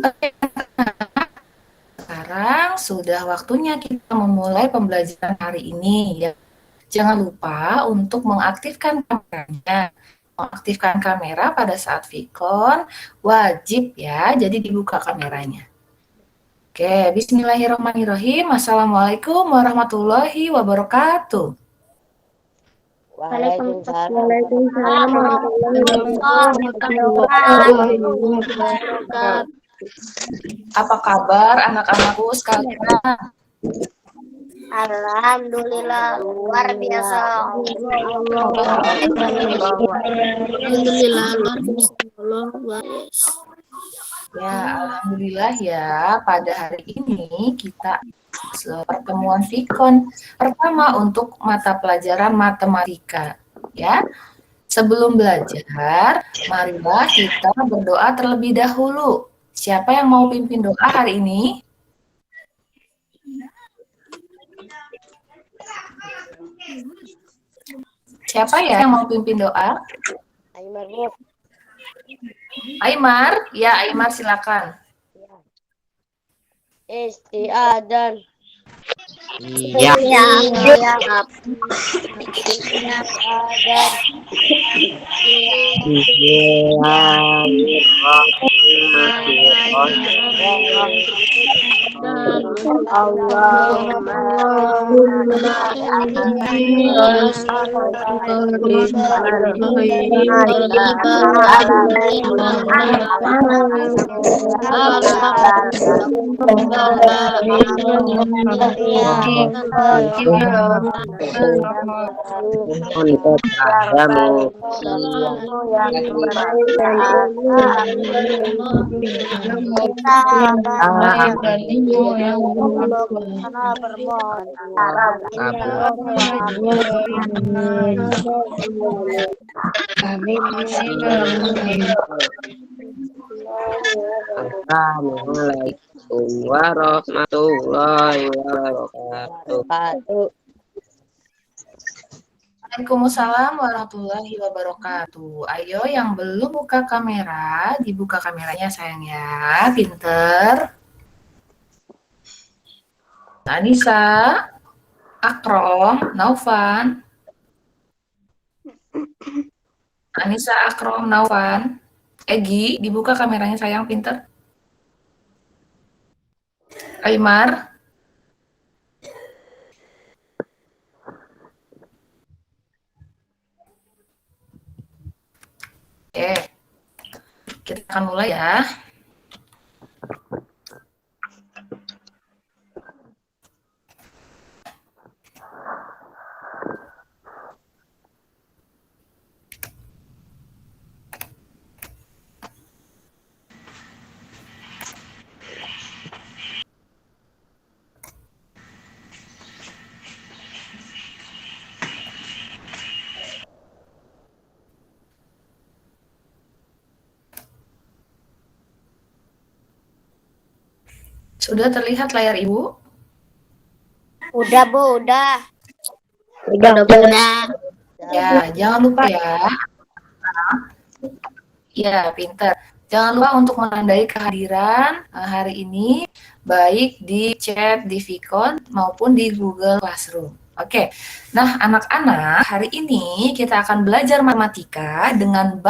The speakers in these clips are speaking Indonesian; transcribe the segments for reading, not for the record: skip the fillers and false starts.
Oke, sekarang sudah waktunya kita memulai pembelajaran hari ini ya. Jangan lupa untuk mengaktifkan kameranya. Mengaktifkan kamera pada saat Vicon wajib ya, jadi dibuka kameranya. Oke, bismillahirrahmanirrahim. Assalamualaikum warahmatullahi wabarakatuh. Waalaikumsalam warahmatullahi wabarakatuh. Apa kabar anak-anakku sekalian? Alhamdulillah luar biasa. Alhamdulillah luar biasa. Ya, alhamdulillah ya. Pada hari ini kita pertemuan Vicon pertama untuk mata pelajaran matematika. Ya, sebelum belajar, marilah kita berdoa terlebih dahulu. Siapa yang mau pimpin doa hari ini? Siapa ya yang mau pimpin doa? Aymar, Bu. Aymar, ya Aymar silakan. Istiadan. Iya. Assalamualaikum warahmatullahi wabarakatuh. Waalaikumsalam warahmatullahi wabarakatuh. Ayo yang belum buka kamera, dibuka kameranya sayang ya, pinter. Anissa, Akrom, Naufan. Anissa, Akrom, Naufan. Egi, dibuka kameranya sayang, pinter. Aymar. Oke, kita akan mulai ya. Sudah terlihat layar Ibu? Udah, Bu, udah. Ya, jangan lupa ya. Ya, pintar. Jangan lupa untuk menandai kehadiran hari ini, baik di chat di Vicon maupun di Google Classroom. Oke, nah anak-anak, hari ini kita akan belajar matematika dengan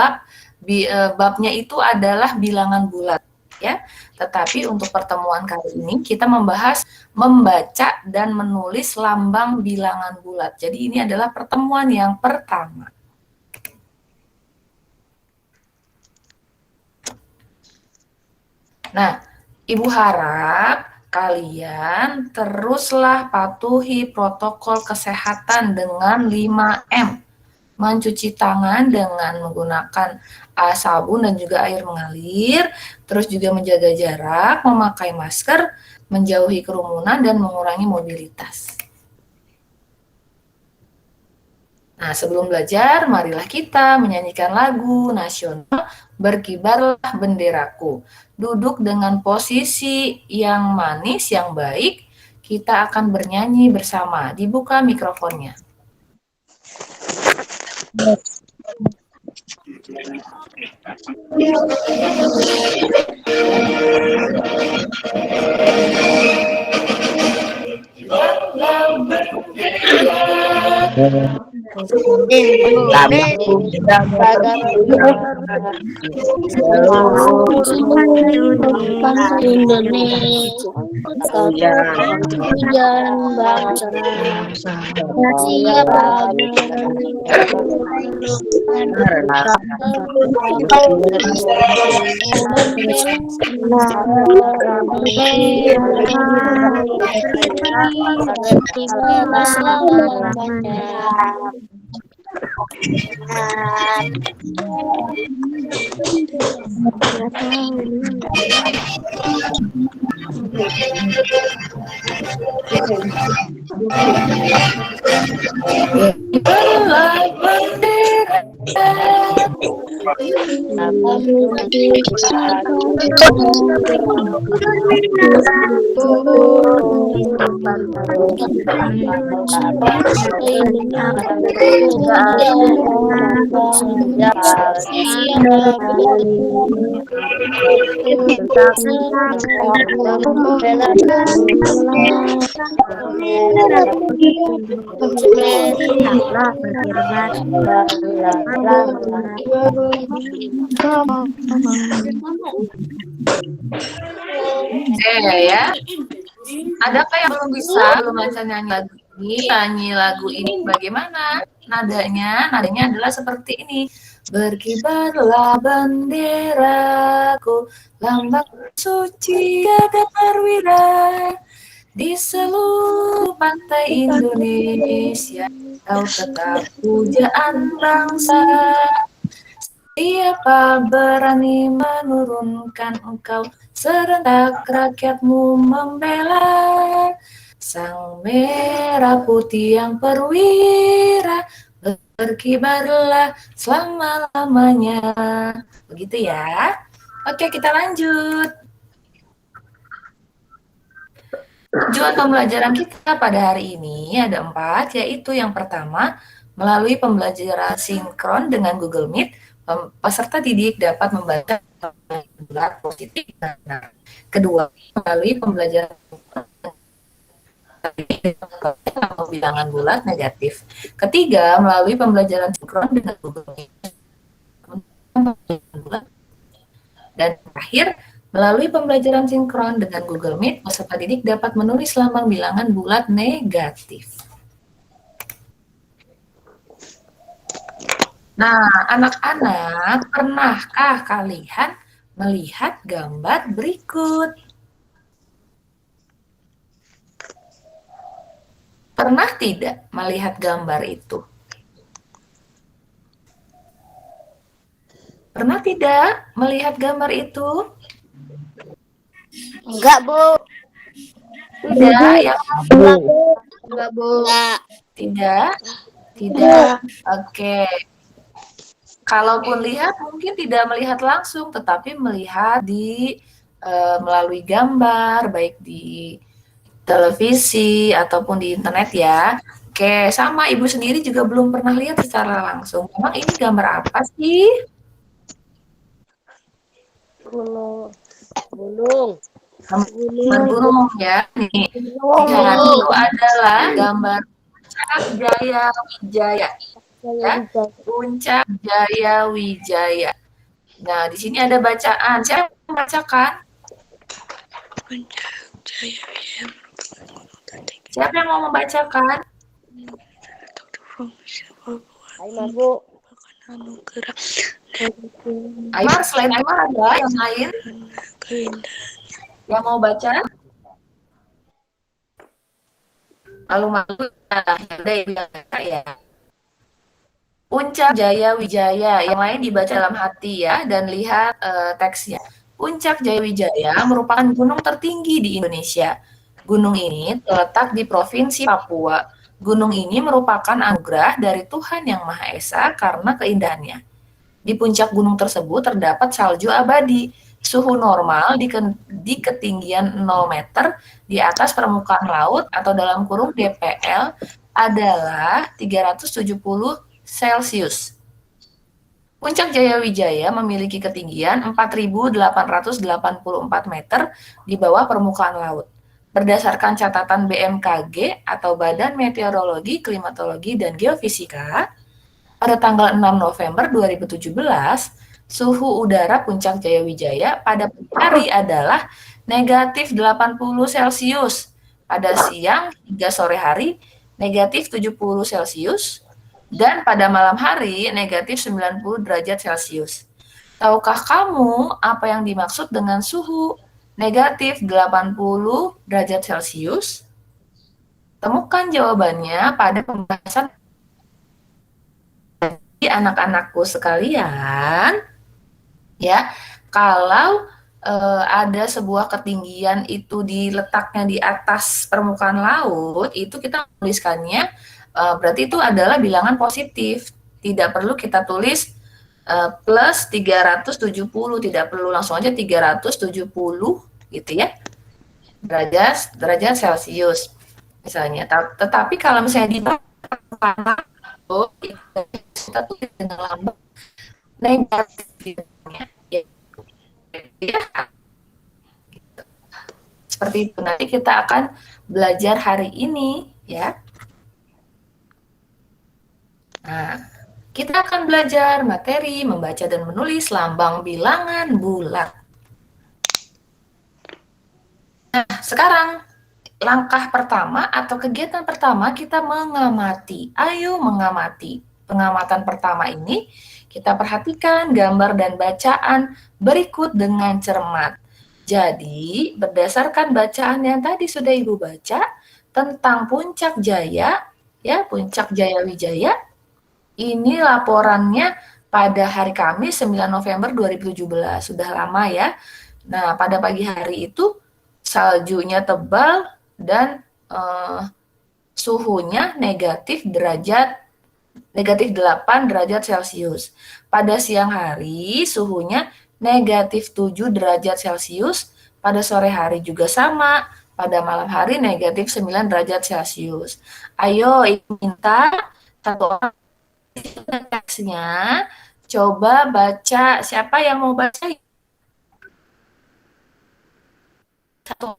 babnya itu adalah bilangan bulat. Ya, tetapi untuk pertemuan kali ini kita membahas membaca dan menulis lambang bilangan bulat. Jadi ini adalah pertemuan yang pertama. Nah, Ibu harap kalian teruslah patuhi protokol kesehatan dengan 5M. Mencuci tangan dengan menggunakan sabun dan juga air mengalir, terus juga menjaga jarak, memakai masker, menjauhi kerumunan, dan mengurangi mobilitas. Nah, sebelum belajar, marilah kita menyanyikan lagu nasional Berkibarlah Benderaku. Duduk dengan posisi yang manis, yang baik, kita akan bernyanyi bersama. Dibuka mikrofonnya. Indonesia hujan bangsa siapa Kibarlah bendera ya. Adakah yang belum bisa nyanyi lagu ini? Nyanyi lagu ini bagaimana nadanya? Nadanya adalah seperti ini. Berkibarlah benderaku, lambang suci ada perwira di seluruh pantai Indonesia. Kau tetap pujaan bangsa. Siapa berani menurunkan engkau, serentak rakyatmu membela. Sang merah putih yang perwira, berkibarlah selama-lamanya. Begitu ya. Oke, kita lanjut. Tujuan pembelajaran kita pada hari ini ada 4, yaitu yang pertama, melalui pembelajaran sinkron dengan Google Meet, peserta didik dapat membaca bulat positif dan benar. Kedua, melalui pembelajaran bilangan bulat negatif. Ketiga, melalui pembelajaran sinkron dengan Google Meet. Dan terakhir, melalui pembelajaran sinkron dengan Google Meet, peserta didik dapat menulis lambang bilangan bulat negatif. Nah, anak-anak, pernahkah kalian melihat gambar berikut? Pernah tidak melihat gambar itu? Pernah tidak melihat gambar itu? enggak, Bu. Tidak, yang Enggak, Bu. Enggak. tidak, tidak. Oke. Kalaupun lihat, mungkin tidak melihat langsung, tetapi melihat di melalui gambar, baik di televisi ataupun di internet ya. Oke, sama ibu sendiri juga belum pernah lihat secara langsung. Memang ini gambar apa sih? Gunung. Gunung. Gambar burung ya. Nih, lihat, itu adalah gambar Puncak Jaya Wijaya. Ya, Puncak Jaya Wijaya. Nah, di sini ada bacaan. Siapa yang membacakan? Puncak Jaya Wijaya merupakan gunung tertinggi Siapa yang mau membacakan? atau di provinsi Papua. Ayo, Bu. Merupakan anugerah Aymar, selain Aymar ada yang lain karena keindahan. yang mau baca? Malu-malu ya. Puncak Jaya Wijaya, yang lain dibaca dalam hati ya, dan lihat teksnya. Puncak Jaya Wijaya merupakan gunung tertinggi di Indonesia. Gunung ini terletak di Provinsi Papua. Gunung ini merupakan anugerah dari Tuhan Yang Maha Esa karena keindahannya. Di puncak gunung tersebut terdapat salju abadi. Suhu normal di ketinggian 0 meter di atas permukaan laut atau dalam kurung DPL adalah 370 Celcius. Puncak Jayawijaya memiliki ketinggian 4.884 meter di bawah permukaan laut. Berdasarkan catatan BMKG atau Badan Meteorologi, Klimatologi, dan Geofisika, pada tanggal 6 November 2017, suhu udara Puncak Jayawijaya pada pagi hari adalah negatif 80 Celcius. Pada siang hingga sore hari, negatif 70 Celcius. Dan pada malam hari, negatif 90 derajat Celcius. Tahukah kamu apa yang dimaksud dengan suhu negatif 80 derajat Celcius? Temukan jawabannya pada pembahasan anak-anakku sekalian. Ya, kalau ada sebuah ketinggian itu diletaknya di atas permukaan laut, itu kita menuliskannya berarti itu adalah bilangan positif. Tidak perlu kita tulis plus 370, tidak perlu, langsung aja 370 gitu ya. Derajat Celcius misalnya. Tetapi kalau misalnya di permukaan laut, kita tulis dengan lambang negatif ya. Seperti itu. Nanti kita akan belajar hari ini ya. Nah, kita akan belajar materi membaca dan menulis lambang bilangan bulat. Nah, sekarang langkah pertama atau kegiatan pertama kita mengamati. Ayo mengamati. Pengamatan pertama ini kita perhatikan gambar dan bacaan berikut dengan cermat. Jadi, berdasarkan bacaan yang tadi sudah Ibu baca tentang Puncak Jaya, ya, Puncak Jayawijaya, ini laporannya pada hari Kamis 9 November 2017, sudah lama ya. Nah, pada pagi hari itu saljunya tebal dan suhunya negatif 8 derajat Celcius. Pada siang hari suhunya negatif 7 derajat Celcius, pada sore hari juga sama, pada malam hari negatif 9 derajat Celcius. Ayo, Ibu minta satu orang teksnya, coba baca. Siapa yang mau baca? Satu.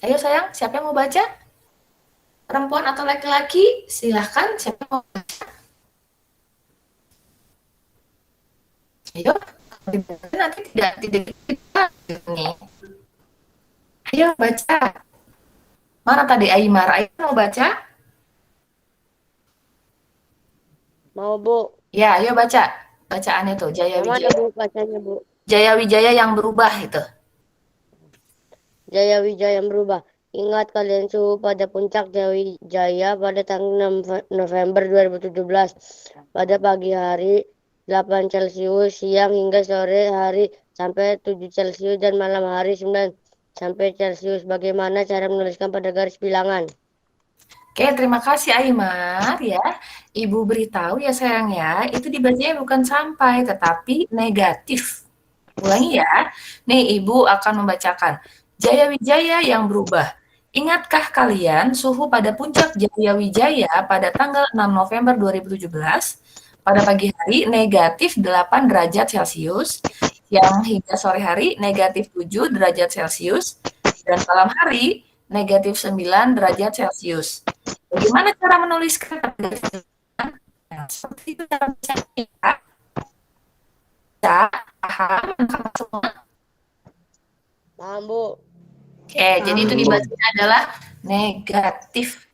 Ayo sayang, siapa yang mau baca? Perempuan atau laki-laki? Silahkan, siapa yang mau baca? Ayo, nanti tidak kita nih. Ayo baca. Mana tadi Aymar? Aymar mau baca? Mau, Bu. Ya, ayo baca. Bacaannya tuh, Jayawijaya. Mana, Bu, bacanya, Bu? Jayawijaya yang berubah itu. Jayawijaya yang berubah. Ingat kalian suhu pada puncak Jayawijaya pada tanggal 6 November 2017. Pada pagi hari 8 Celcius, siang hingga sore hari sampai 7 Celcius, dan malam hari 9 sampai Celcius. Bagaimana cara menuliskan pada garis bilangan? Oke, terima kasih Aymar ya. Ibu beritahu ya sayang ya, itu dibacanya bukan sampai tetapi negatif. Ulangi ya. Nih Ibu akan membacakan Jayawijaya yang berubah. Ingatkah kalian suhu pada puncak Jayawijaya pada tanggal 6 November 2017 pada pagi hari negatif 8 derajat Celcius, siang hingga sore hari negatif 7 derajat Celcius, dan malam hari negatif 9 derajat Celcius. Bagaimana cara menuliskan? Nah, seperti itu cara bacanya. Paham semua? Paham, Bu. Oke, jadi itu dibacanya adalah negatif.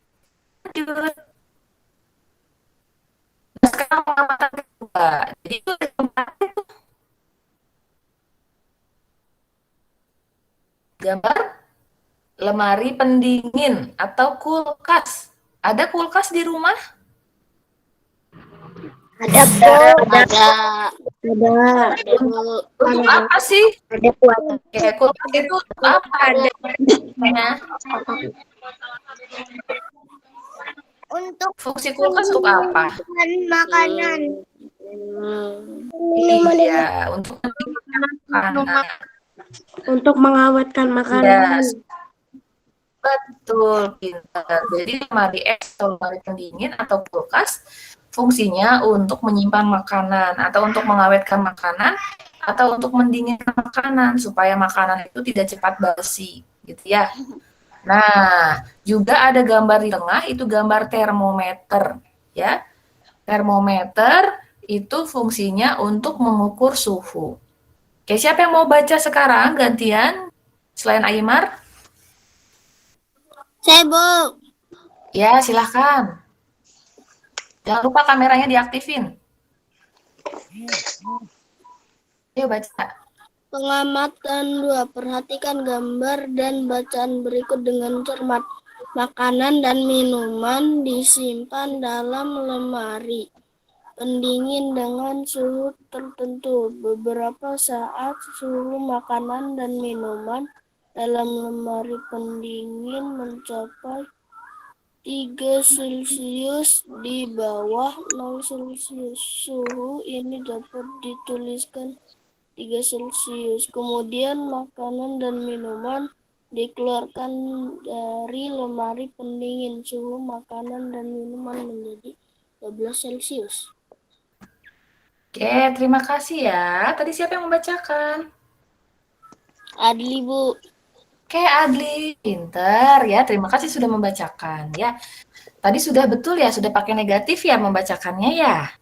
Nah, sekarang pengamatan kedua. Jadi itu gambar lemari pendingin atau kulkas. Ada kulkas di rumah? Ada, Bu. Ada. Untuk apa sih? Ada kuat. Oke, kulkas itu apa adanya? Untuk Fungsi kulkas untuk apa? makanan. Iya, untuk makanan. Untuk mengawetkan makanan. Yes. Betul, pintar. Jadi lemari es atau lemari pendingin atau kulkas fungsinya untuk menyimpan makanan atau untuk mengawetkan makanan atau untuk mendinginkan makanan supaya makanan itu tidak cepat basi, gitu ya. Nah, juga ada gambar di tengah itu gambar termometer, ya. Termometer itu fungsinya untuk mengukur suhu. Oke, siapa yang mau baca sekarang gantian selain Aymar? Saya, Bu. Ya, silahkan. Jangan lupa kameranya diaktifin. Ayo baca. Pengamatan 2. Perhatikan gambar dan bacaan berikut dengan cermat. Makanan dan minuman disimpan dalam lemari pendingin dengan suhu tertentu. Beberapa saat suhu makanan dan minuman dalam lemari pendingin mencapai 3 Celcius di bawah 0 Celcius. Suhu ini dapat dituliskan 3 Celcius. Kemudian makanan dan minuman dikeluarkan dari lemari pendingin. Suhu makanan dan minuman menjadi 12 Celcius. Oke, terima kasih ya. Tadi siapa yang membacakan? Adli, Bu. Oke, Adli. Pinter ya. Terima kasih sudah membacakan ya. Tadi sudah betul ya, sudah pakai negatif ya membacakannya ya.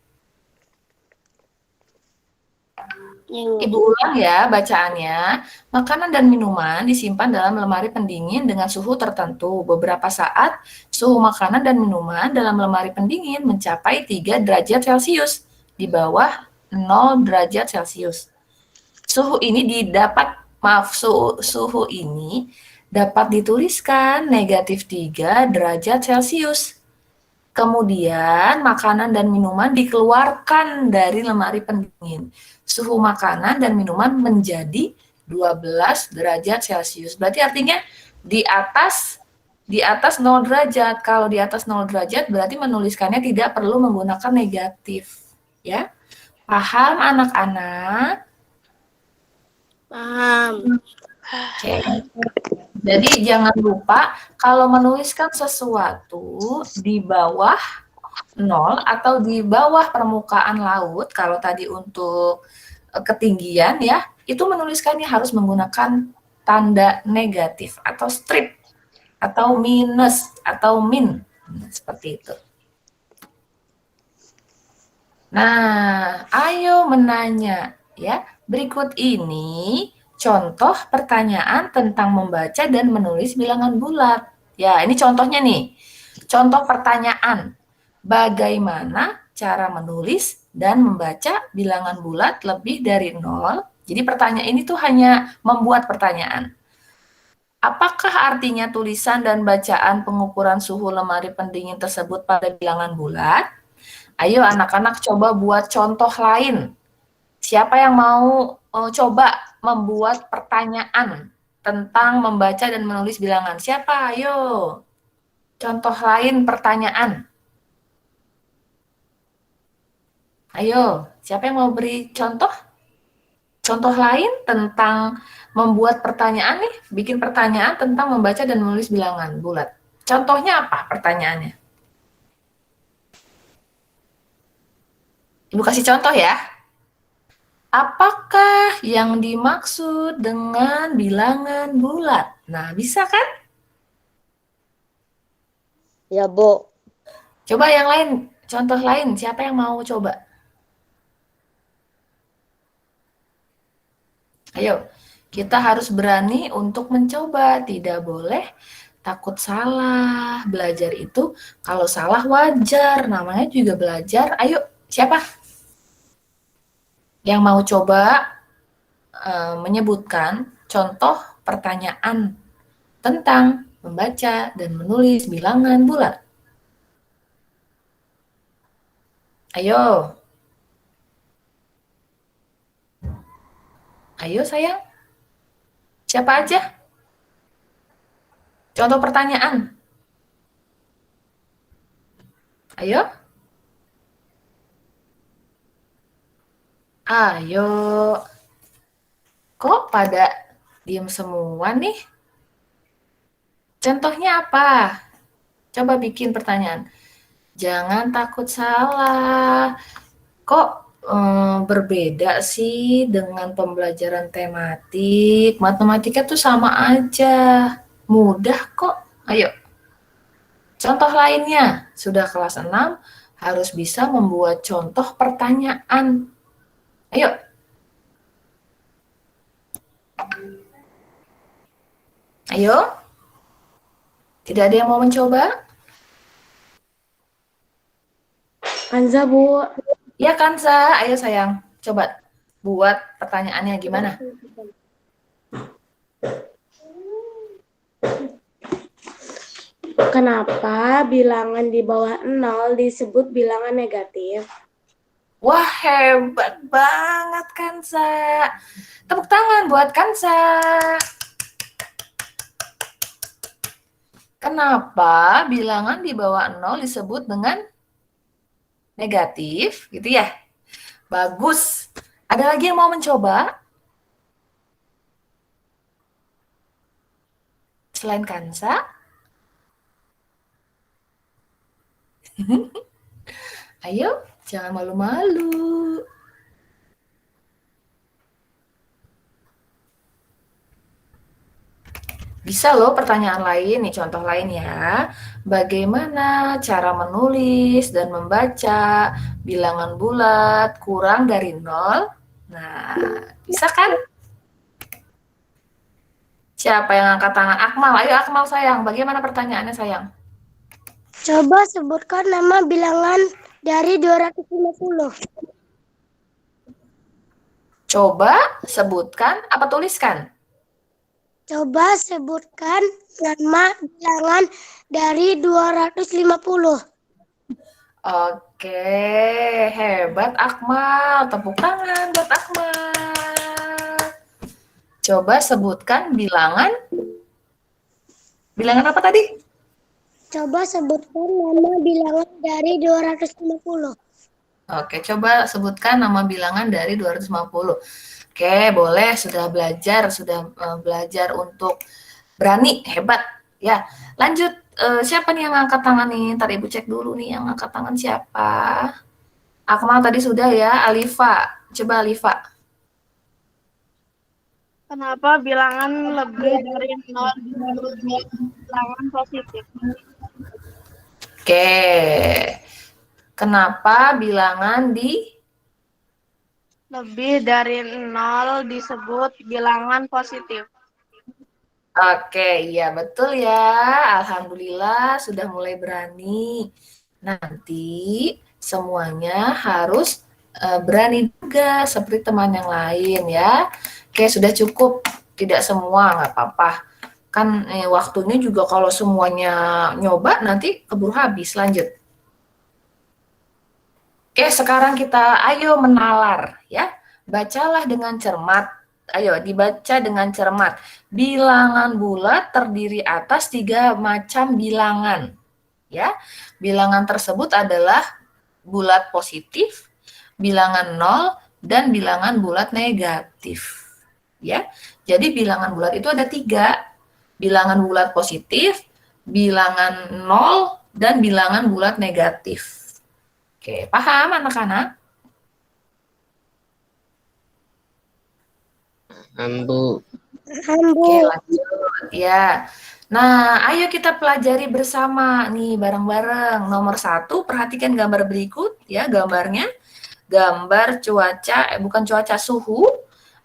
Ibu ulang ya bacaannya. Makanan dan minuman disimpan dalam lemari pendingin dengan suhu tertentu. Beberapa saat, suhu makanan dan minuman dalam lemari pendingin mencapai 3 derajat Celcius di bawah 0 derajat Celcius. Suhu ini suhu ini dapat dituliskan negatif 3 derajat Celcius. Kemudian makanan dan minuman dikeluarkan dari lemari pendingin. Suhu makanan dan minuman menjadi 12 derajat Celcius. Berarti artinya di atas 0 derajat. Kalau di atas 0 derajat berarti menuliskannya tidak perlu menggunakan negatif, ya. Paham anak-anak? Paham. Oke. Jadi jangan lupa kalau menuliskan sesuatu di bawah 0 atau di bawah permukaan laut, kalau tadi untuk ketinggian ya, itu menuliskannya harus menggunakan tanda negatif atau strip atau minus atau min. Seperti itu. Nah, ayo menanya ya. Berikut ini contoh pertanyaan tentang membaca dan menulis bilangan bulat. Ya, ini contohnya nih. Contoh pertanyaan. Bagaimana cara menulis dan membaca bilangan bulat lebih dari 0? Jadi pertanyaan ini tuh hanya membuat pertanyaan. Apakah artinya tulisan dan bacaan pengukuran suhu lemari pendingin tersebut pada bilangan bulat? Ayo anak-anak coba buat contoh lain. Siapa yang mau coba membuat pertanyaan tentang membaca dan menulis bilangan? Siapa? Ayo. Contoh lain pertanyaan. Ayo, siapa yang mau beri contoh? Contoh lain tentang membuat pertanyaan nih, bikin pertanyaan tentang membaca dan menulis bilangan bulat. Contohnya apa pertanyaannya? Ibu kasih contoh ya. Apakah yang dimaksud dengan bilangan bulat? Nah, bisa kan? Ya, Bu. Coba yang lain, contoh lain. Siapa yang mau coba? Ayo, kita harus berani untuk mencoba. Tidak boleh takut salah. Belajar itu kalau salah wajar. Namanya juga belajar. Ayo, siapa? Yang mau coba menyebutkan contoh pertanyaan tentang membaca dan menulis bilangan bulat. Ayo. Ayo sayang. Siapa aja? Contoh pertanyaan. Ayo. Ayo. Kok pada diem semua nih? Contohnya apa? Coba bikin pertanyaan. Jangan takut salah. Kok berbeda sih dengan pembelajaran tematik? Matematika tuh sama aja. Mudah kok. Ayo. Contoh lainnya, sudah kelas 6 harus bisa membuat contoh pertanyaan. Ayo. Ayo. Tidak ada yang mau mencoba? Kanza, Bu. Ya, Kansa. Ayo sayang, coba buat pertanyaannya gimana? Kenapa bilangan di bawah 0 disebut bilangan negatif? Wah, hebat banget Kansa. Tepuk tangan buat Kansa. Kenapa bilangan di bawah 0 disebut dengan negatif, gitu ya? Bagus. Ada lagi yang mau mencoba? Selain Kansa? Ayo, jangan malu-malu. Bisa loh pertanyaan lain, nih contoh lain ya. Bagaimana cara menulis dan membaca bilangan bulat kurang dari 0? Nah, bisa kan? Siapa yang angkat tangan? Akmal, ayo Akmal sayang. Bagaimana pertanyaannya sayang? Coba sebutkan nama bilangan dari 250. Coba sebutkan apa tuliskan? Coba sebutkan nama bilangan dari 250. Oke, hebat Akmal. Tepuk tangan buat Akmal. Coba sebutkan bilangan. Bilangan apa tadi? Coba sebutkan nama bilangan dari 250. Oke, coba sebutkan nama bilangan dari 250. Oke, boleh. Sudah belajar untuk berani, hebat. Ya, lanjut. Siapa nih yang angkat tangan nih? Ntar Ibu cek dulu nih yang angkat tangan siapa. Akmal tadi sudah ya, Alifa. Coba Alifa. Kenapa bilangan lebih dari 0 disebut bilangan positif? Oke. Kenapa bilangan di Lebih dari 0 disebut bilangan positif. Oke, iya betul ya. Alhamdulillah sudah mulai berani. Nanti semuanya harus berani juga seperti teman yang lain ya. Oke, sudah cukup. Tidak semua, nggak apa-apa. Kan waktunya juga kalau semuanya nyoba nanti keburu habis. Lanjut. Oke, sekarang kita ayo menalar ya. Bacalah dengan cermat. Ayo dibaca dengan cermat. Bilangan bulat terdiri atas 3 macam bilangan. Ya. Bilangan tersebut adalah bulat positif, bilangan 0 dan bilangan bulat negatif. Ya. Jadi bilangan bulat itu ada 3. Bilangan bulat positif, bilangan 0 dan bilangan bulat negatif. Oke, paham anak-anak? Ambu. Oke, lanjut ya. Nah, ayo kita pelajari bersama nih bareng-bareng. Nomor 1, perhatikan gambar berikut ya, gambarnya. Gambar cuaca, bukan cuaca, suhu.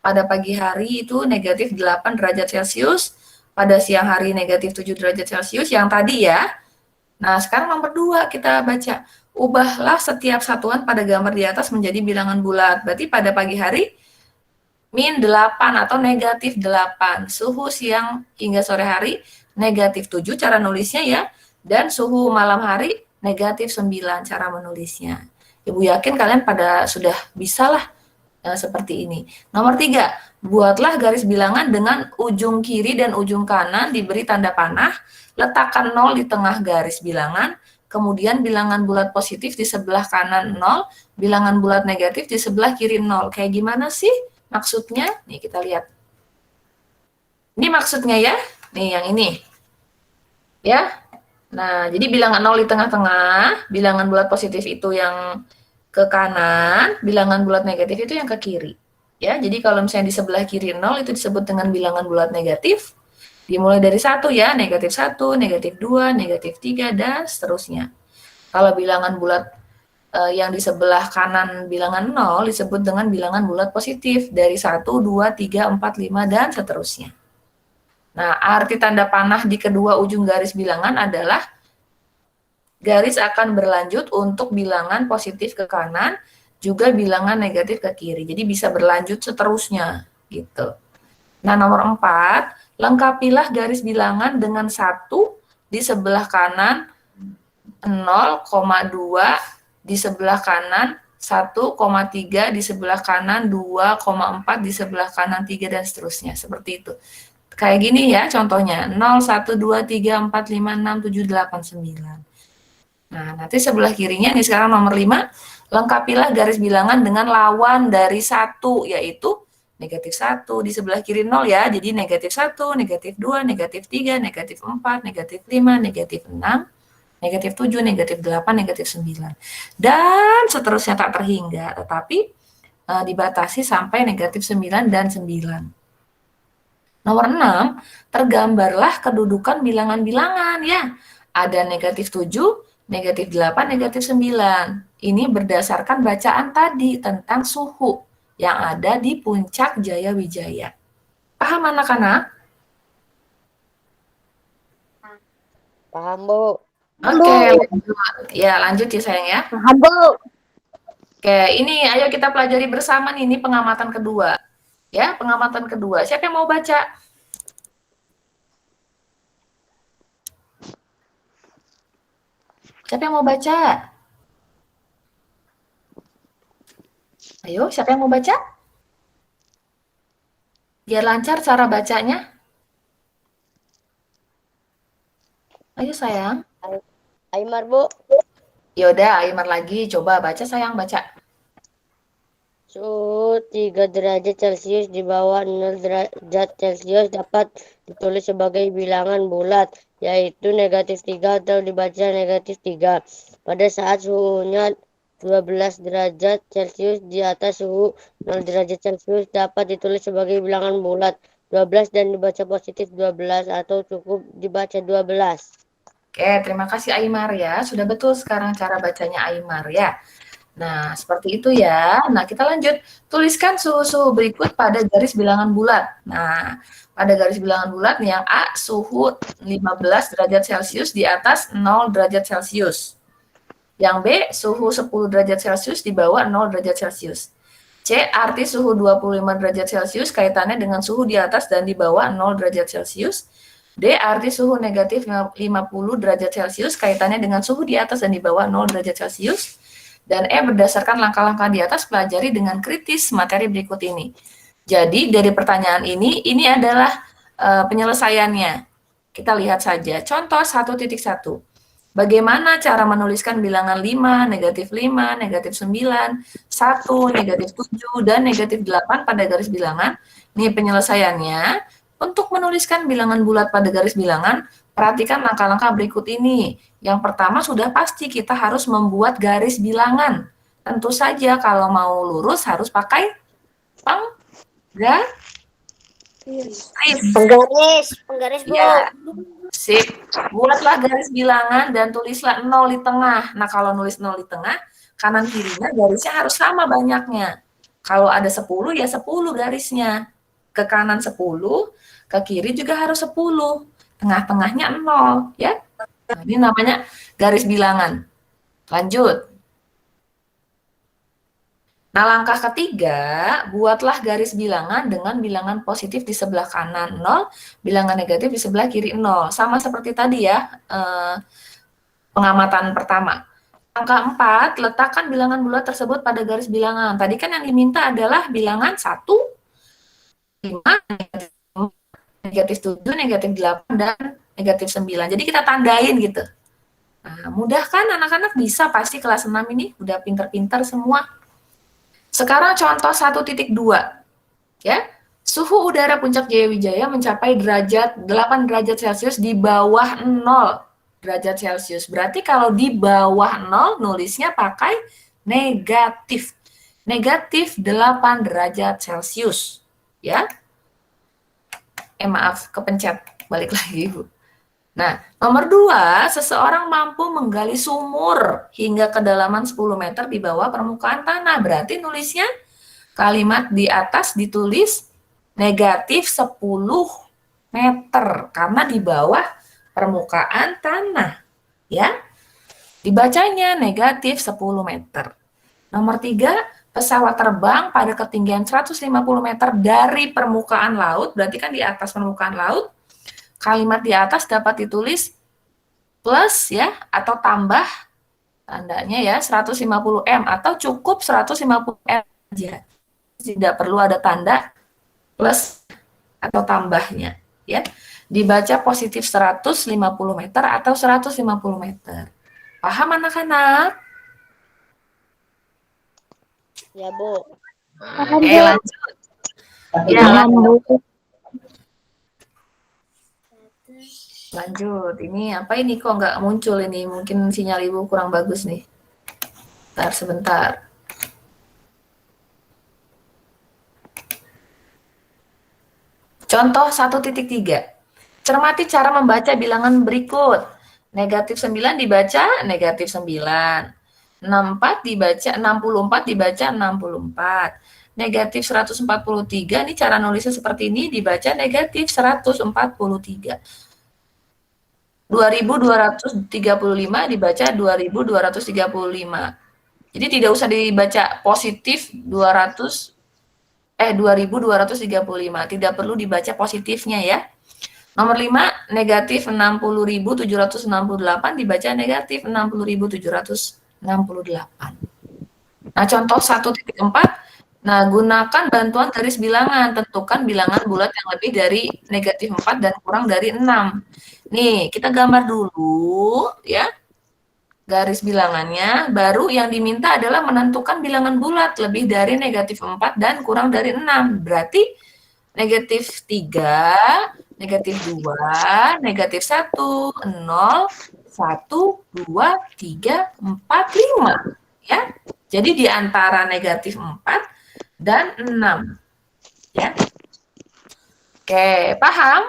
Pada pagi hari itu negatif 8 derajat Celcius. Pada siang hari negatif 7 derajat Celcius yang tadi ya. Nah, sekarang nomor 2 kita baca. Ubahlah setiap satuan pada gambar di atas menjadi bilangan bulat. Berarti pada pagi hari min 8 atau negatif 8. Suhu siang hingga sore hari negatif 7 cara nulisnya ya. Dan suhu malam hari negatif 9 cara menulisnya. Ibu yakin kalian pada sudah bisa lah seperti ini. Nomor 3, buatlah garis bilangan dengan ujung kiri dan ujung kanan diberi tanda panah. Letakkan 0 di tengah garis bilangan. Kemudian bilangan bulat positif di sebelah kanan 0, bilangan bulat negatif di sebelah kiri 0. Kayak gimana sih maksudnya? Nih kita lihat. Ini maksudnya ya, nih yang ini. Ya. Nah, jadi bilangan 0 di tengah-tengah, bilangan bulat positif itu yang ke kanan, bilangan bulat negatif itu yang ke kiri. Ya, jadi kalau misalnya di sebelah kiri 0 itu disebut dengan bilangan bulat negatif. Dimulai dari 1 ya, negatif 1, negatif 2, negatif 3, dan seterusnya. Kalau bilangan bulat yang di sebelah kanan bilangan 0 disebut dengan bilangan bulat positif dari 1, 2, 3, 4, 5, dan seterusnya. Nah, arti tanda panah di kedua ujung garis bilangan adalah garis akan berlanjut untuk bilangan positif ke kanan, juga bilangan negatif ke kiri. Jadi bisa berlanjut seterusnya, gitu. Nah, nomor 4, lengkapilah garis bilangan dengan 1 di sebelah kanan, 0,2 di sebelah kanan, 1,3 di sebelah kanan, 2,4 di sebelah kanan, 3, dan seterusnya. Seperti itu. Kayak gini ya contohnya, 0, 1, 2, 3, 4, 5, 6, 7, 8, 9. Nah, nanti sebelah kirinya, ini sekarang nomor 5, lengkapilah garis bilangan dengan lawan dari 1, yaitu negatif 1, di sebelah kiri 0 ya, jadi negatif 1, negatif 2, negatif 3, negatif 4, negatif 5, negatif 6, negatif 7, negatif 8, negatif 9. Dan seterusnya tak terhingga, tetapi dibatasi sampai negatif 9 dan 9. Nomor 6, tergambarlah kedudukan bilangan-bilangan ya. Ada negatif 7, negatif 8, negatif 9. Ini berdasarkan bacaan tadi tentang suhu yang ada di puncak Jaya Wijaya. Paham anak-anak? Paham, Bu. Oke, lanjut. Ya, lanjut ya sayang ya. Paham, Bu. Oke, ini ayo kita pelajari bersama nih, ini pengamatan kedua. Ya, pengamatan kedua. Siapa yang mau baca? Siapa yang mau baca? Ayo, siapa yang mau baca? Biar lancar cara bacanya. Ayo sayang. Aymar, Bu. Yaudah, Aymar lagi. Coba baca sayang, baca. Suhu 3 derajat Celcius di bawah 0 derajat Celcius dapat ditulis sebagai bilangan bulat, yaitu negatif 3 atau dibaca negatif 3. Pada saat suhunya 12 derajat Celcius di atas suhu 0 derajat Celcius dapat ditulis sebagai bilangan bulat 12 dan dibaca positif 12 atau cukup dibaca 12. Oke, terima kasih Aymar ya. Sudah betul sekarang cara bacanya Aymar ya. Nah, seperti itu ya. Nah, kita lanjut. Tuliskan suhu-suhu berikut pada garis bilangan bulat. Nah, pada garis bilangan bulat nih yang A, suhu 15 derajat Celcius di atas 0 derajat Celcius. Yang B, suhu 10 derajat Celcius di bawah 0 derajat Celcius. C, arti suhu 25 derajat Celcius kaitannya dengan suhu di atas dan di bawah 0 derajat Celcius. D, arti suhu negatif 50 derajat Celcius kaitannya dengan suhu di atas dan di bawah 0 derajat Celcius. Dan E, berdasarkan langkah-langkah di atas, pelajari dengan kritis materi berikut ini. Jadi, dari pertanyaan ini adalah penyelesaiannya. Kita lihat saja. Contoh 1.1. Bagaimana cara menuliskan bilangan 5, negatif 5, negatif 9, 1, negatif 7, dan negatif 8 pada garis bilangan? Ini penyelesaiannya. Untuk menuliskan bilangan bulat pada garis bilangan, perhatikan langkah-langkah berikut ini. Yang pertama sudah pasti kita harus membuat garis bilangan. Tentu saja kalau mau lurus harus pakai Penggaris, Bu. Ya, sip. Buatlah garis bilangan dan tulislah 0 di tengah. Nah, kalau nulis 0 di tengah, kanan kirinya garisnya harus sama banyaknya. Kalau ada 10 ya 10 garisnya. Ke kanan 10, ke kiri juga harus 10. Tengah-tengahnya 0 ya. Nah, ini namanya garis bilangan. Lanjut. Nah, langkah ketiga, buatlah garis bilangan dengan bilangan positif di sebelah kanan 0, bilangan negatif di sebelah kiri 0. Sama seperti tadi ya, pengamatan pertama. Langkah 4, letakkan bilangan bulat tersebut pada garis bilangan. Tadi kan yang diminta adalah bilangan 1, 5, negatif 7, negatif 8, dan negatif 9. Jadi kita tandain gitu. Nah, mudah kan anak-anak bisa pasti kelas 6 ini udah pinter-pinter semua. Sekarang contoh 1.2. Ya. Suhu udara Puncak Jayawijaya mencapai 8 derajat Celcius di bawah 0 derajat Celcius. Berarti kalau di bawah 0 nulisnya pakai negatif. Negatif 8 derajat Celcius. Ya. Maaf, kepencet. Balik lagi, Bu. Nah, nomor 2, seseorang mampu menggali sumur hingga kedalaman 10 meter di bawah permukaan tanah. Berarti nulisnya kalimat di atas ditulis negatif 10 meter karena di bawah permukaan tanah. Ya, dibacanya negatif 10 meter. Nomor 3, pesawat terbang pada ketinggian 150 meter dari permukaan laut, berarti kan di atas permukaan laut. Kalimat di atas dapat ditulis plus ya atau tambah tandanya ya 150 m atau cukup 150 m saja. Tidak perlu ada tanda plus atau tambahnya ya. Dibaca positif 150 meter atau 150 meter. Paham anak-anak? Ya, Bu. Oke, lanjut. Ya, lanjut. Lanjut. Ini apa ini kok nggak muncul ini? Mungkin sinyal Ibu kurang bagus nih. Sebentar. Contoh 1.3. Cermati cara membaca bilangan berikut. Negatif 9 dibaca negatif 9. 64 dibaca 64 dibaca 64. Negatif 143, ini cara nulisnya seperti ini, dibaca negatif 143. 2235 dibaca 2235. Jadi tidak usah dibaca positif 2235, tidak perlu dibaca positifnya ya. Nomor 5, negatif 60.768 dibaca negatif 60.768. Nah, contoh 1.4, nah gunakan bantuan garis bilangan, tentukan bilangan bulat yang lebih dari negatif 4 dan kurang dari 6. Nih, kita gambar dulu ya. Garis bilangannya, baru yang diminta adalah menentukan bilangan bulat lebih dari negatif 4 dan kurang dari 6. Berarti negatif 3, negatif 2, negatif 1, 0, 1, 2, 3, 4, 5. Ya. Jadi di antara negatif 4 dan 6. Ya. Oke, paham?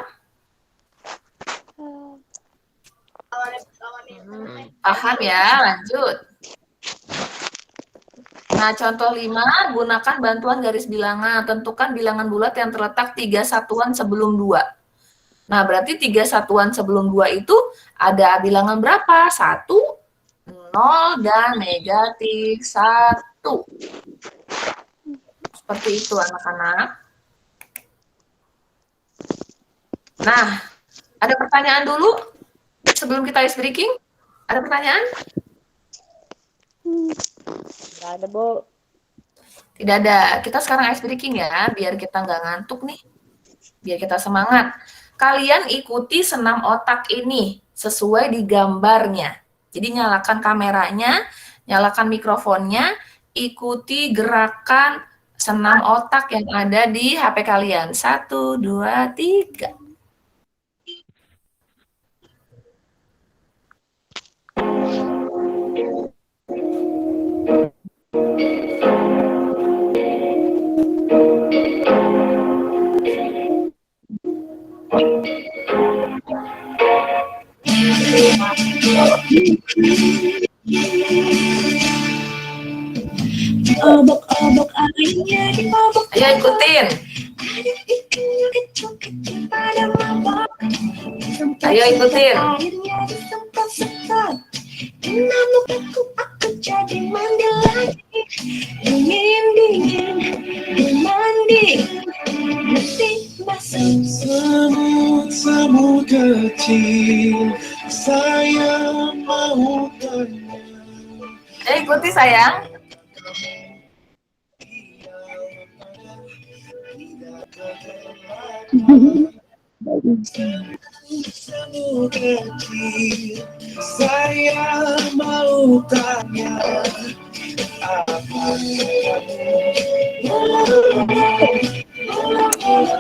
Paham ya, lanjut. Nah, contoh 5, gunakan bantuan garis bilangan. Tentukan bilangan bulat yang terletak 3 satuan sebelum 2. Nah, berarti 3 satuan sebelum 2 itu ada bilangan berapa? 1, 0, dan negatif 1. Seperti itu, anak-anak. Nah, ada pertanyaan dulu sebelum kita ice breaking? Ada pertanyaan? Tidak ada, Bu. Tidak ada. Kita sekarang ice breaking ya, biar kita nggak ngantuk nih. Biar kita semangat. Kalian ikuti senam otak ini sesuai di gambarnya. Jadi nyalakan kameranya, nyalakan mikrofonnya, ikuti gerakan senam otak yang ada di HP kalian. 1, 2, 3. Obok-obok airnya diobok. Ayo ikutin. Ayo ikutin. Airnya disemprot-semprot. Namun aku jadi mandi lagi. Ingin dingin, mandi. Mesti masuk semut kecil. Saya mau tanya. Ayo ikuti sayang. Semut kecil, saya mau tanya, apakah kamu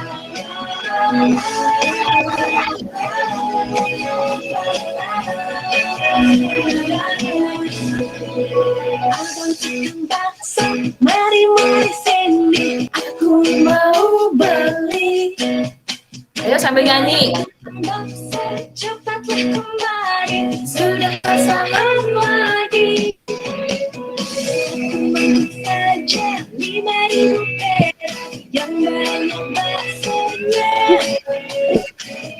Abang tukang bakso, mari mari sini, aku mau beli. Ayo sambil nyanyi. Bakso cepatlah kembali, sudah tak sabar lagi. Kembali saja 5.000 perak, yang banyak baksonya.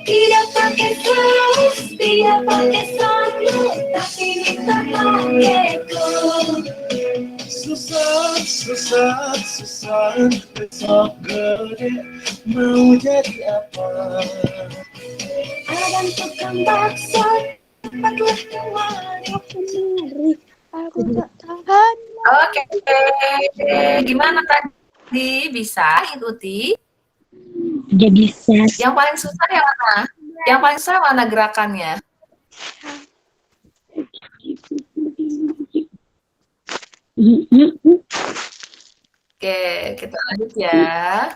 Tidak pakai saus, tidak pakai sambal, tapi kita pakai kol. Susah, susah, susah, besok gede mau jadi apa? Abang tukang bakso, cepatlah kemari. Aku tak tahan. Oke. Gimana tadi? Bisa ikuti? Udah bisa. Yang paling susah yang mana? Yang paling susah mana gerakannya? Oke, kita lanjut ya.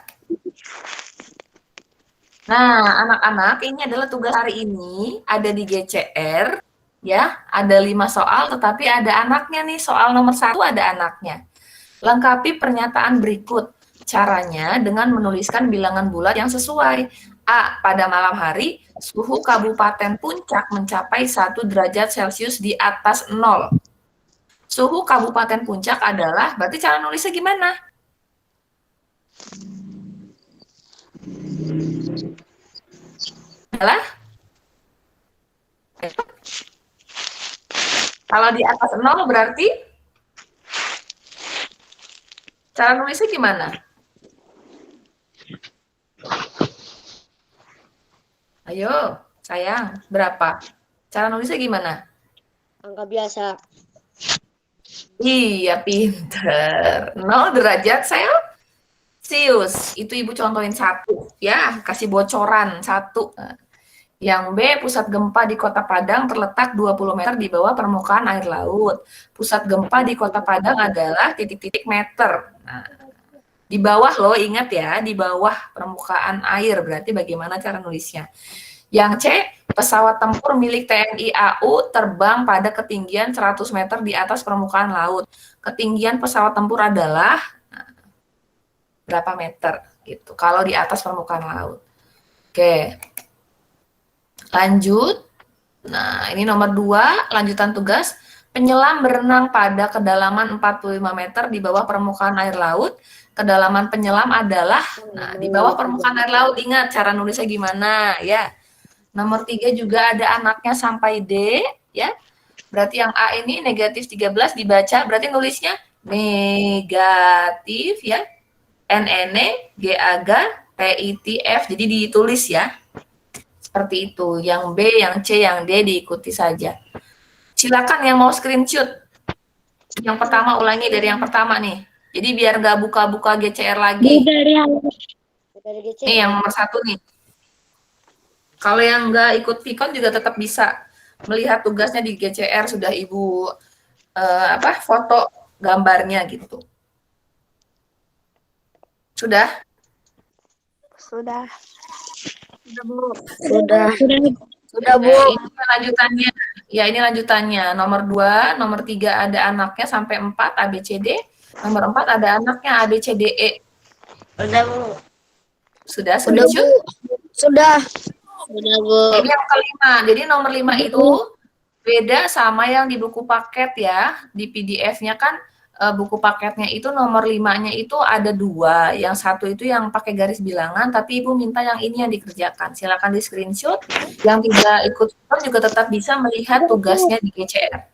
Nah, anak-anak, ini adalah tugas hari ini, ada di GCR, ya, ada 5 soal, tetapi ada anaknya nih, soal nomor 1 ada anaknya. Lengkapi pernyataan berikut, caranya dengan menuliskan bilangan bulat yang sesuai. A. Pada malam hari, suhu Kabupaten Puncak mencapai 1 derajat Celcius di atas 0. Suhu Kabupaten Puncak adalah, berarti cara nulisnya gimana? Adalah? Kalau di atas 0 berarti cara nulisnya gimana? Ayo, sayang, berapa? Cara nulisnya gimana? Angka biasa. Iya, pinter. 0 derajat Celcius. Itu Ibu contohin 1. Ya, kasih bocoran 1. Yang B, pusat gempa di Kota Padang terletak 20 meter di bawah permukaan air laut. Pusat gempa di Kota Padang adalah titik-titik meter. Nah, di bawah loh, ingat ya, di bawah permukaan air. Berarti bagaimana cara nulisnya? Yang C, pesawat tempur milik TNI AU terbang pada ketinggian 100 meter di atas permukaan laut. Ketinggian pesawat tempur adalah berapa meter gitu kalau di atas permukaan laut. Oke. Lanjut. Nah, ini nomor 2, lanjutan tugas. Penyelam berenang pada kedalaman 45 meter di bawah permukaan air laut. Kedalaman penyelam adalah di bawah permukaan air laut. Ingat cara nulisnya gimana ya. Nomor 3 juga ada anaknya sampai D, ya. Berarti yang A ini negatif 13 dibaca, berarti nulisnya negatif, ya. NN, GAG, PITF, jadi ditulis ya. Seperti itu. Yang B, yang C, yang D diikuti saja. Silakan yang mau screenshot. Yang pertama, ulangi dari yang pertama nih. Jadi biar nggak buka-buka GCR lagi. Ini yang nomor 1 nih. Kalau yang nggak ikut Vicon juga tetap bisa melihat tugasnya di GCR, sudah Ibu foto gambarnya gitu. Sudah? Sudah. Sudah, Bu. Ini lanjutannya. Ya, ini lanjutannya. Nomor 2, nomor 3 ada anaknya sampai 4 ABCD. Nomor 4 ada anaknya ABCDE. Sudah, Bu. Sudah, Sudah, Bu. Sudah. Sudah, Bu. Ini yang kelima. Jadi nomor 5 itu beda sama yang di buku paket ya. Di PDF-nya kan buku paketnya itu nomor 5-nya itu ada 2. Yang 1 itu yang pakai garis bilangan, tapi Ibu minta yang ini yang dikerjakan. Silakan di screenshot. Yang tidak ikut juga tetap bisa melihat tugasnya di GCR.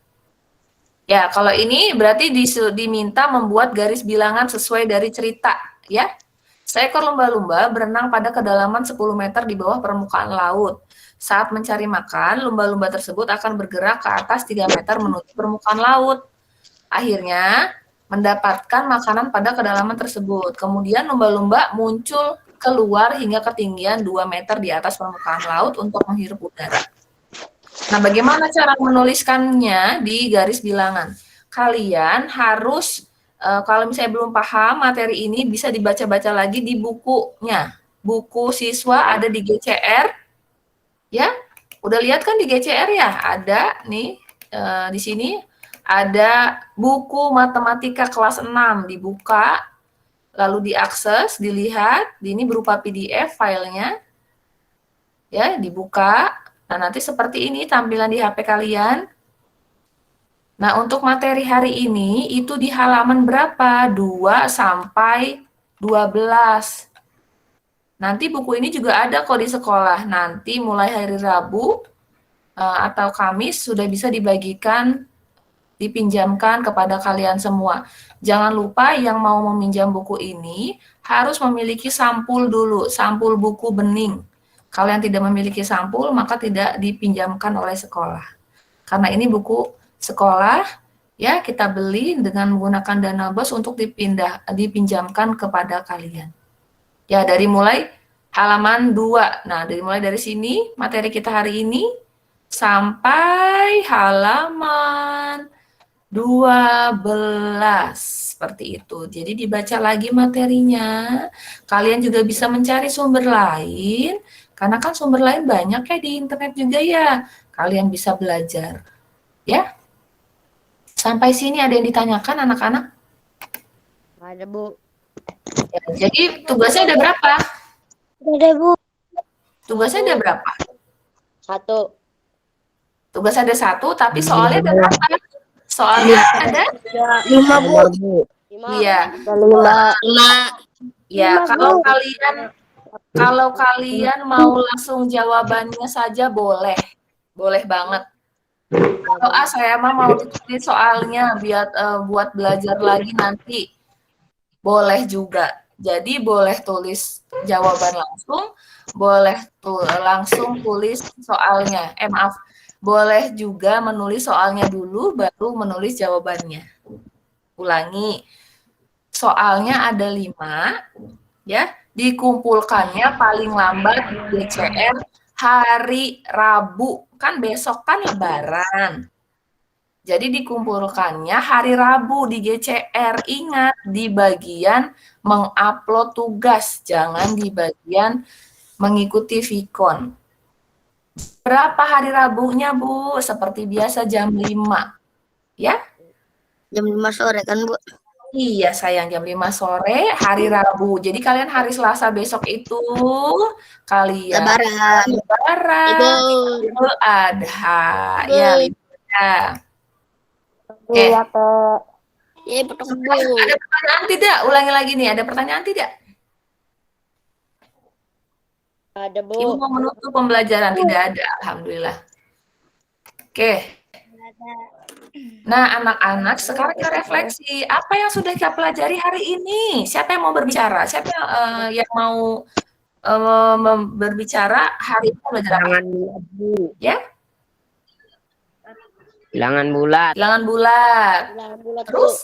Ya, kalau ini berarti diminta membuat garis bilangan sesuai dari cerita ya. Seekor lumba-lumba berenang pada kedalaman 10 meter di bawah permukaan laut. Saat mencari makan, lumba-lumba tersebut akan bergerak ke atas 3 meter menuju permukaan laut. Akhirnya, mendapatkan makanan pada kedalaman tersebut. Kemudian lumba-lumba muncul keluar hingga ketinggian 2 meter di atas permukaan laut untuk menghirup udara. Nah, bagaimana cara menuliskannya di garis bilangan? Kalian harus kalau misalnya belum paham materi ini bisa dibaca-baca lagi di bukunya buku siswa ada di GCR? Ya, udah lihat kan di GCR ya? Ada nih, di sini ada buku matematika kelas 6, dibuka, lalu diakses, dilihat, ini berupa PDF filenya, ya, dibuka. Nah, nanti seperti ini tampilan di HP kalian. Nah, untuk materi hari ini itu di halaman berapa? 2 sampai 12. Nanti buku ini juga ada kok di sekolah. Nanti mulai hari Rabu atau Kamis sudah bisa dibagikan, dipinjamkan kepada kalian semua. Jangan lupa yang mau meminjam buku ini harus memiliki sampul dulu, sampul buku bening. Kalau yang tidak memiliki sampul, maka tidak dipinjamkan oleh sekolah. Karena ini buku sekolah, ya kita beli dengan menggunakan dana BOS untuk dipinjamkan kepada kalian. Ya, dari mulai halaman 2. Nah, mulai dari sini, materi kita hari ini, sampai halaman 12. Seperti itu. Jadi dibaca lagi materinya. Kalian juga bisa mencari sumber lain, karena kan sumber lain banyak ya di internet juga ya. Kalian bisa belajar. Ya. Sampai sini ada yang ditanyakan anak-anak? Ada, Bu. Ya, jadi tugasnya ada berapa? Ada, Bu. Tugasnya ada berapa? 1. Tugas ada 1, tapi soalnya ada berapa? Soalnya ada 5, Bu. 5. Iya. 5. Ya, kalau kalian mau langsung jawabannya saja boleh. Boleh banget. Kalau saya mau ditulis soalnya biar buat belajar lagi nanti. Boleh juga. Jadi boleh tulis jawaban langsung, boleh langsung tulis soalnya. Maaf. Boleh juga menulis soalnya dulu baru menulis jawabannya. Ulangi. Soalnya ada 5, ya. Dikumpulkannya paling lambat di GCR hari Rabu. Kan besok kan Lebaran. Jadi dikumpulkannya hari Rabu di GCR. Ingat, di bagian mengupload tugas, jangan di bagian mengikuti Vicon. Berapa hari Rabunya, Bu? Seperti biasa jam 5. Ya? Jam 5 sore kan, Bu? Iya, sayang, jam 5 sore hari Rabu. Jadi kalian hari Selasa besok itu kalian Lebaran. Idul Adha. Ya, libur. Oke. Ya, betul, Bu. Ada pertanyaan tidak? Ulangi lagi nih, ada pertanyaan tidak? Ada, Bu. Ibu mau menutup pembelajaran? Tidak ada, alhamdulillah. Oke. Nah, anak-anak, sekarang kita refleksi. Apa yang sudah kita pelajari hari ini? Siapa yang mau berbicara? Siapa yang mau berbicara hari ini belajar apa? Bilangan bulat, Bu. Ya? Bilangan bulat. Bilangan bulat. Bilangan bulat, Bu. Terus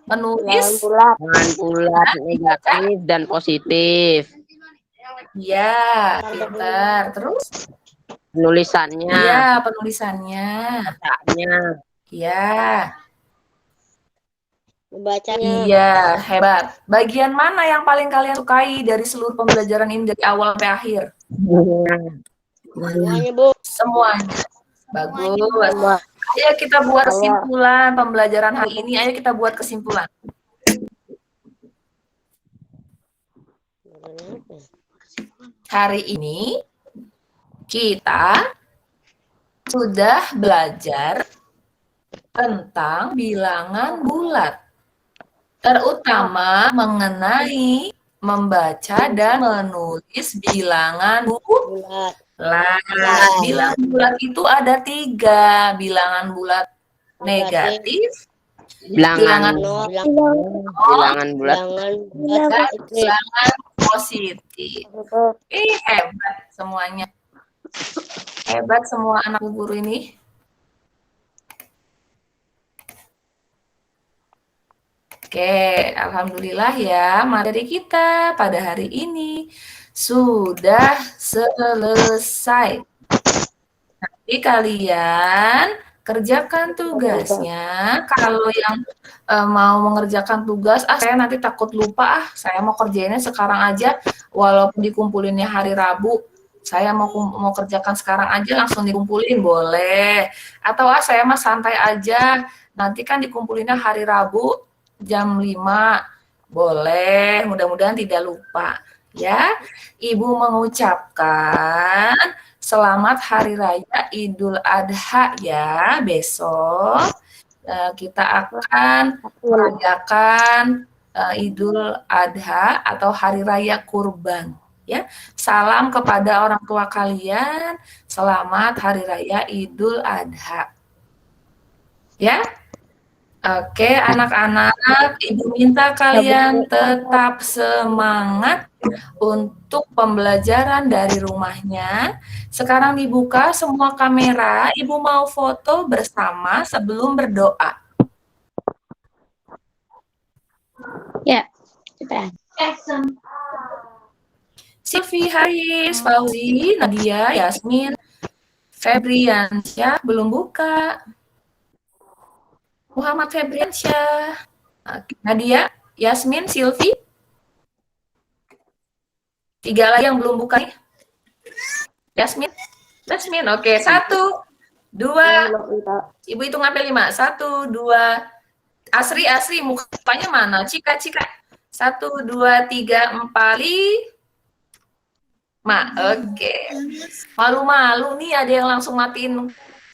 menulis. Bilangan bulat negatif dan positif. Iya, pintar. Terus? Penulisannya. Iya, penulisannya. Bacanya. Iya. Membacanya. Iya, hebat. Bagian mana yang paling kalian sukai dari seluruh pembelajaran ini dari awal sampai akhir? Semuanya, Bu. Semuanya. Bagus. Ayo kita buat kesimpulan pembelajaran hari ini. Ayo kita buat kesimpulan. Hari ini kita sudah belajar tentang bilangan bulat, terutama mengenai membaca dan menulis bilangan bulat. Bilangan bulat itu ada 3, bilangan bulat negatif, Bilangan Bilangan bulat. bulat. bilangan positif. Hebat semuanya. Hebat semua anak guru ini. Oke, alhamdulillah ya, materi kita pada hari ini sudah selesai. Nanti kalian kerjakan tugasnya. Kalau yang mau mengerjakan tugas, saya nanti takut lupa, saya mau kerjainnya sekarang aja, walaupun dikumpulinnya hari Rabu, saya mau kerjakan sekarang aja langsung dikumpulin, boleh. Atau saya mah santai aja, nanti kan dikumpulinnya hari Rabu jam 5, boleh, mudah-mudahan tidak lupa. Ya, Ibu mengucapkan selamat Hari Raya Idul Adha ya. Besok kita akan merayakan Idul Adha atau Hari Raya Kurban. Ya, salam kepada orang tua kalian. Selamat Hari Raya Idul Adha. Ya. Oke, anak-anak, Ibu minta kalian tetap semangat untuk pembelajaran dari rumahnya. Sekarang dibuka semua kamera, Ibu mau foto bersama sebelum berdoa. Ya, kita. Silvi, Haris, Fauzi, Nadia, Yasmin, Febriansyah belum buka. Muhammad Febriansyah, Nadia, Yasmin, Silvi. 3 lagi yang belum buka nih. Yasmin, oke. 1, 2, Ibu hitung sampai 5. 1, 2, Asri, mukanya mana? Cika. 1, 2, 3, 4, 5. Oke. Malu-malu nih ada yang langsung matiin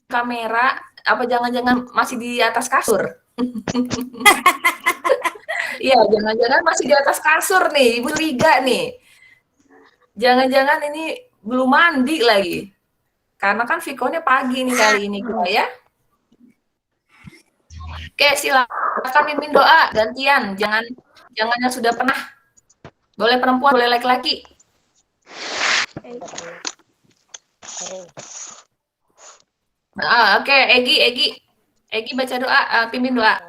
kamera. Apa jangan-jangan masih di atas kasur? Iya, jangan-jangan masih di atas kasur nih, Ibu curiga nih. Jangan-jangan ini belum mandi lagi. Karena kan Vikonya pagi nih kali ini kita ya. Oke, silakan mimpin doa gantian. Jangan yang sudah pernah. Boleh perempuan, boleh laki-laki. Oke, Egi baca doa, pimpin doa.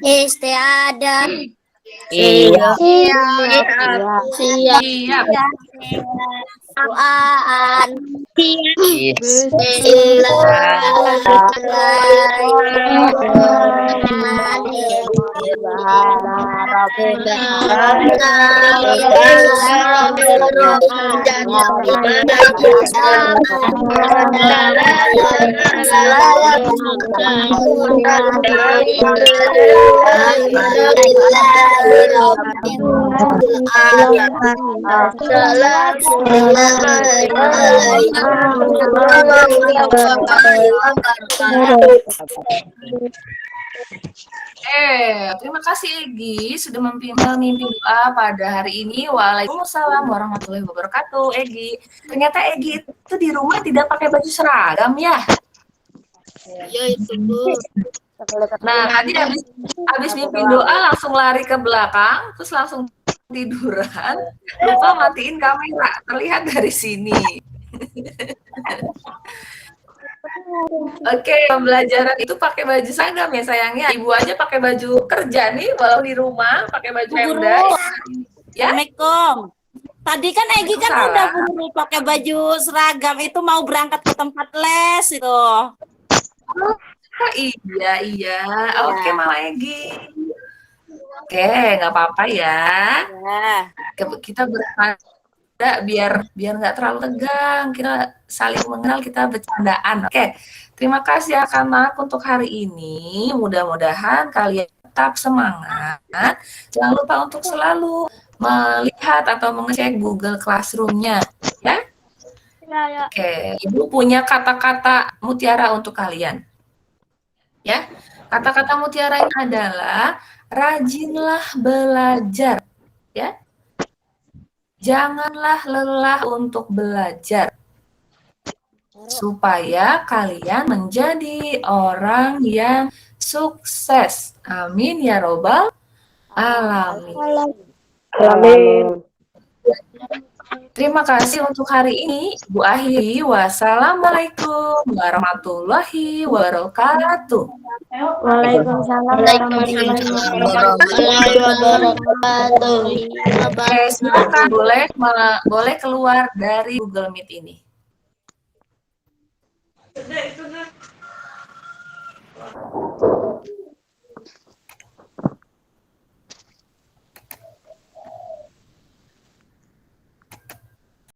Istiada. Iya. Siap. Doaan. Terima kasih Egi sudah memimpin doa pada hari ini. Waalaikumsalam warahmatullahi wabarakatuh. Egi, ternyata Egi itu di rumah tidak pakai baju seragam ya? Iya itu Bu. Nah, tadi habis mimpin doa langsung lari ke belakang, terus langsung tiduran, lupa matiin kamera, terlihat dari sini. Oke, pembelajaran itu pakai baju seragam ya sayangnya. Ibu aja pakai baju kerja nih, walau di rumah pakai baju Pemda. Ya. Assalamualaikum. Tadi kan Egi kan udah buru pakai baju seragam itu mau berangkat ke tempat les itu. Oh, iya. Oke, Mama Egi. Oke, nggak apa-apa ya. Kita bercanda biar nggak terlalu tegang. Kita saling mengenal, kita bercandaan. Oke, terima kasih anak-anak untuk hari ini. Mudah-mudahan kalian tetap semangat. Jangan lupa untuk selalu melihat atau mengecek Google Classroom-nya, ya. Oke, Ibu punya kata-kata mutiara untuk kalian. Ya, kata-kata mutiara ini adalah rajinlah belajar, ya. Janganlah lelah untuk belajar, supaya kalian menjadi orang yang sukses. Amin ya robbal alamin. Terima kasih untuk hari ini. Bu akhiri. Wassalamualaikum warahmatullahi wabarakatuh. Waalaikumsalam warahmatullahi wabarakatuh. Oke, silakan boleh keluar dari Google Meet ini. Sudah.